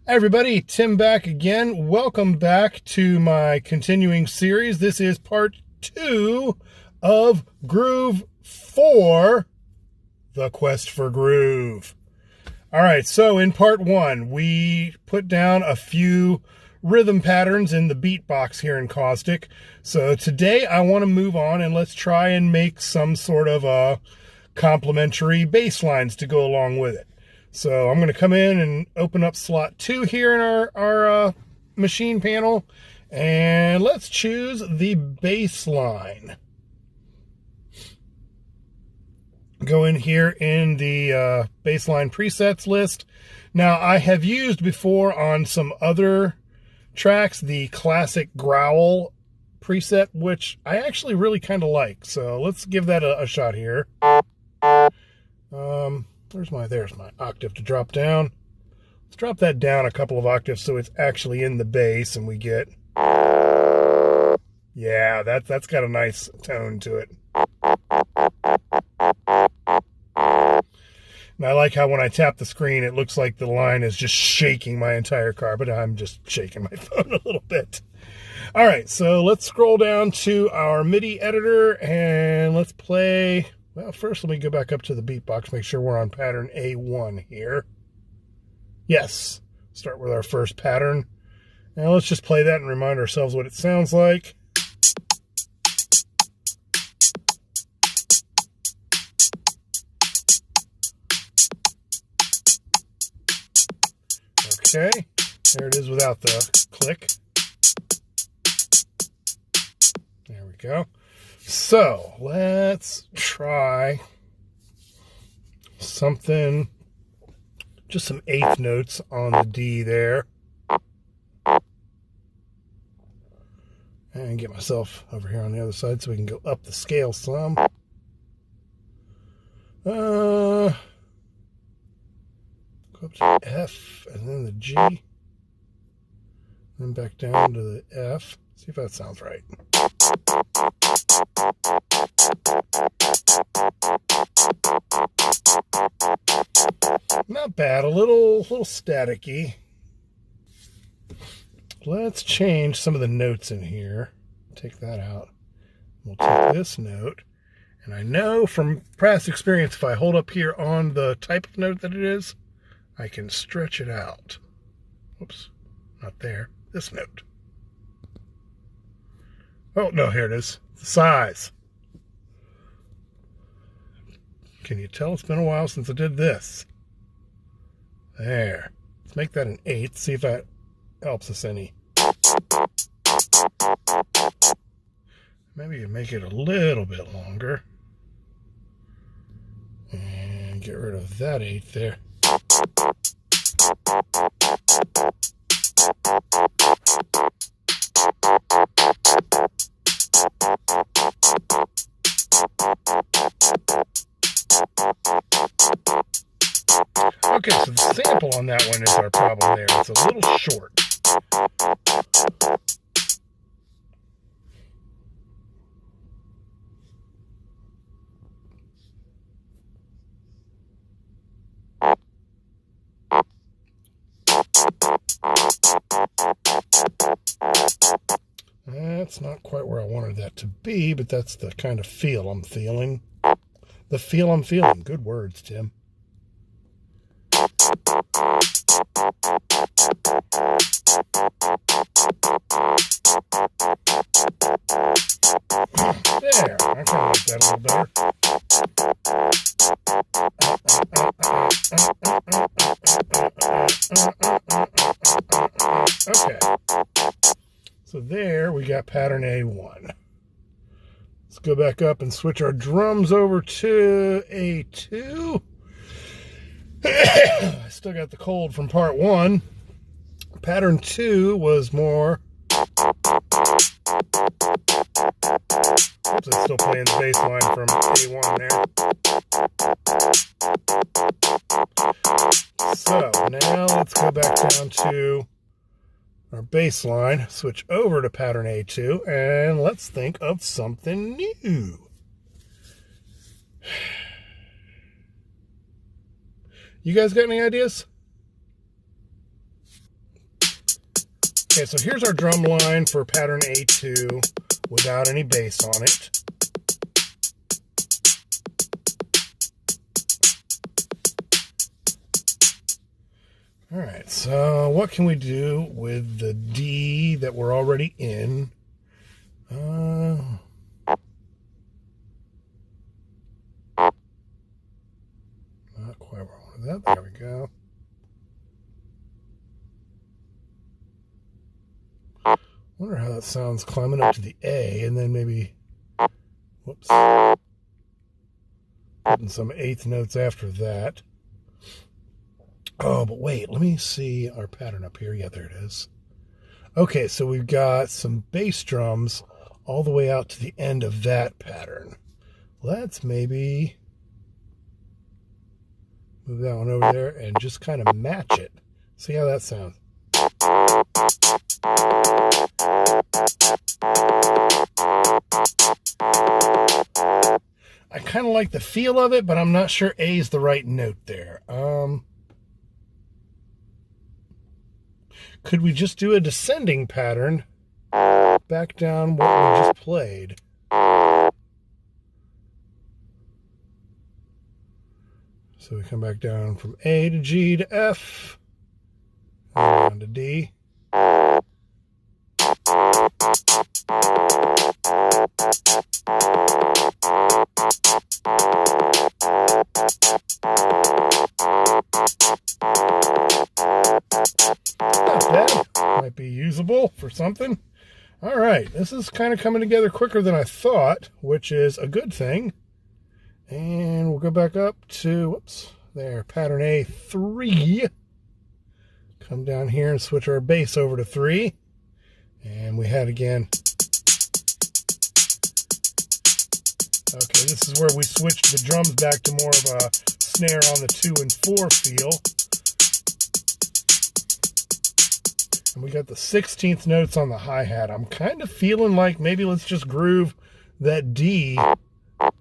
Hi everybody, Tim back again. Welcome back to my continuing series. This is part 2 of Groove 4, The Quest for Groove. Alright, so in part 1, we put down a few rhythm patterns in the beatbox here in Caustic. So today I want to move on and let's try and make some sort of complementary bass lines to go along with it. So I'm going to come in and open up slot 2 here in our machine panel, and let's choose the bass line. Go in here in the bass line presets list. Now I have used before on some other tracks the classic growl preset, which I actually really kind of like. So let's give that a shot here. There's my octave to drop down. Let's drop that down a couple of octaves so it's actually in the bass and we get, yeah, that's got a nice tone to it. And I like how when I tap the screen, it looks like the line is just shaking my entire car, but I'm just shaking my phone a little bit. All right, so let's scroll down to our MIDI editor and let's play. Well, first let me go back up to the beatbox, make sure we're on pattern A1 here. Yes, start with our first pattern. Now let's just play that and remind ourselves what it sounds like. Okay, there it is without the click. There we go. So let's try something, just some eighth notes on the D there. And get myself over here on the other side so we can go up the scale some. Go up to F and then the G. Then back down to the F. See if that sounds right. Not bad, a little staticky. Let's change some of the notes in here. Take that out. We'll take this note. And I know from past experience, if I hold up here on the type of note that it is, I can stretch it out. Whoops, not there. This note. Oh, no, here it is. The size. Can you tell it's been a while since I did this? There. Let's make that an 8th. See if that helps us any. Maybe you make it a little bit longer. And get rid of that 8th there. Okay, so the sample on that one is our problem there. It's a little short. That's not quite where I wanted that to be, but that's the kind of feel I'm feeling. The feel I'm feeling. Good words, Tim. There, I can make that a little better. Okay. So there we got pattern A1. Let's go back up and switch our drums over to A2. I still got the cold from part 1. Pattern 2 was more. Oops, I'm still playing the bass line from A1 there. So now let's go back down to our bass line, switch over to pattern A2, and let's think of something new. You guys got any ideas? Okay, so here's our drum line for pattern A2 without any bass on it. All right, so what can we do with the D that we're already in? Not quite where I wanted that. There we go. Wonder how that sounds climbing up to the A and then maybe, whoops, hitting some eighth notes after that. Oh, but wait, let me see our pattern up here. Yeah, there it is. Okay, so we've got some bass drums all the way out to the end of that pattern. Let's maybe move that one over there and just kind of match it. See how that sounds. I kind of like the feel of it, but I'm not sure A is the right note there. Could we just do a descending pattern back down what we just played? So we come back down from A to G to F, and down to D. Not bad. Might be usable for something. All right, this is kind of coming together quicker than I thought, which is a good thing. And we'll go back up to, whoops, there, pattern A3. Come down here and switch our bass over to 3. And we had again. Okay, this is where we switched the drums back to more of a snare on the 2 and 4 feel. And we got the 16th notes on the hi-hat. I'm kind of feeling like maybe let's just groove that D,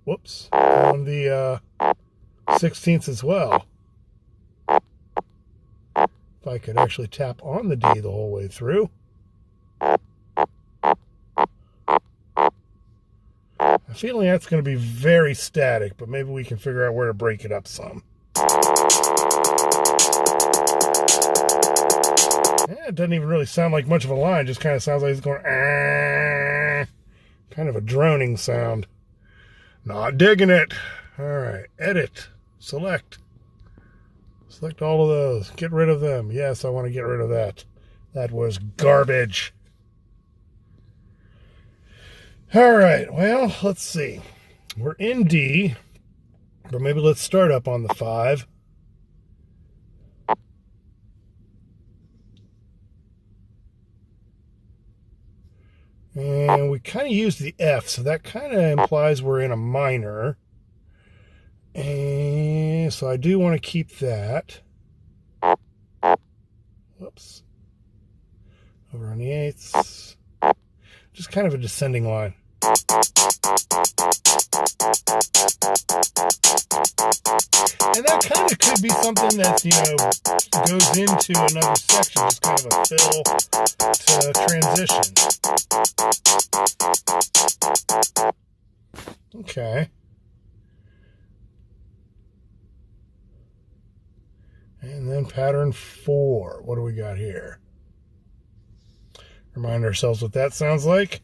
whoops, on the 16th as well. If I could actually tap on the D the whole way through. I'm feeling that's going to be very static, but maybe we can figure out where to break it up some. Yeah, it doesn't even really sound like much of a line. It just kind of sounds like it's going, kind of a droning sound. Not digging it. All right, edit, select. Select all of those. Get rid of them. Yes, I want to get rid of that. That was garbage. All right, well, let's see. We're in D, but maybe let's start up on the 5. And we kind of use the F, so that kind of implies we're in a minor. And so I do want to keep that. Whoops. Over on the 8ths. Just kind of a descending line. And that kind of could be something that, goes into another section, just kind of a fill to transition. Okay. And then pattern 4. What do we got here? Remind ourselves what that sounds like.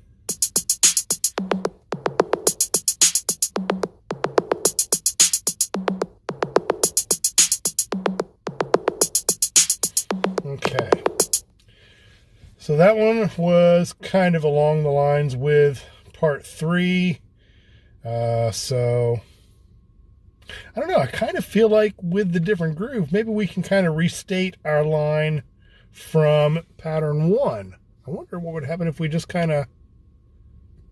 Okay. So that one was kind of along the lines with part 3. So I don't know. I kind of feel like with the different groove, maybe we can kind of restate our line from pattern 1. I wonder what would happen if we just kind of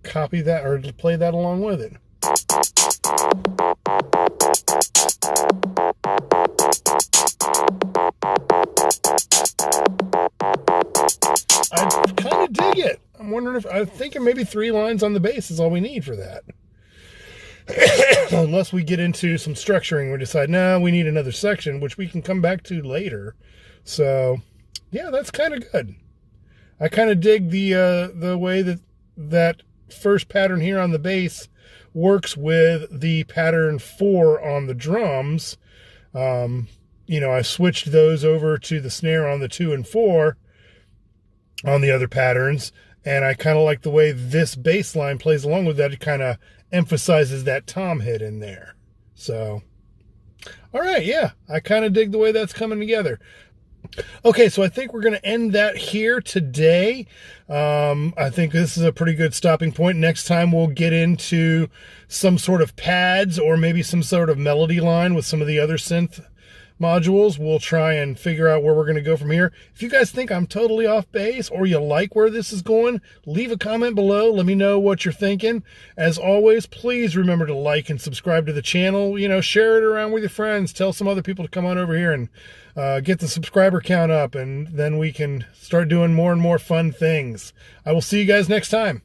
copy that or play that along with it. I kind of dig it. I'm thinking maybe 3 lines on the bass is all we need for that. Unless we get into some structuring, we decide, no, we need another section, which we can come back to later. So, yeah, that's kind of good. I kind of dig the way that first pattern here on the bass works with the pattern 4 on the drums. You know, I switched those over to the snare on the 2 and 4 on the other patterns, and I kind of like the way this bass line plays along with that. It kind of emphasizes that tom hit in there. So, all right, yeah, I kind of dig the way that's coming together. Okay, so I think we're going to end that here today. I think this is a pretty good stopping point. Next time we'll get into some sort of pads or maybe some sort of melody line with some of the other synth modules. We'll try and figure out where we're going to go from here. If you guys think I'm totally off base or you like where this is going, leave a comment below. Let me know what you're thinking. As always, please remember to like and subscribe to the channel. You know, share it around with your friends. Tell some other people to come on over here and get the subscriber count up, and then we can start doing more and more fun things. I will see you guys next time.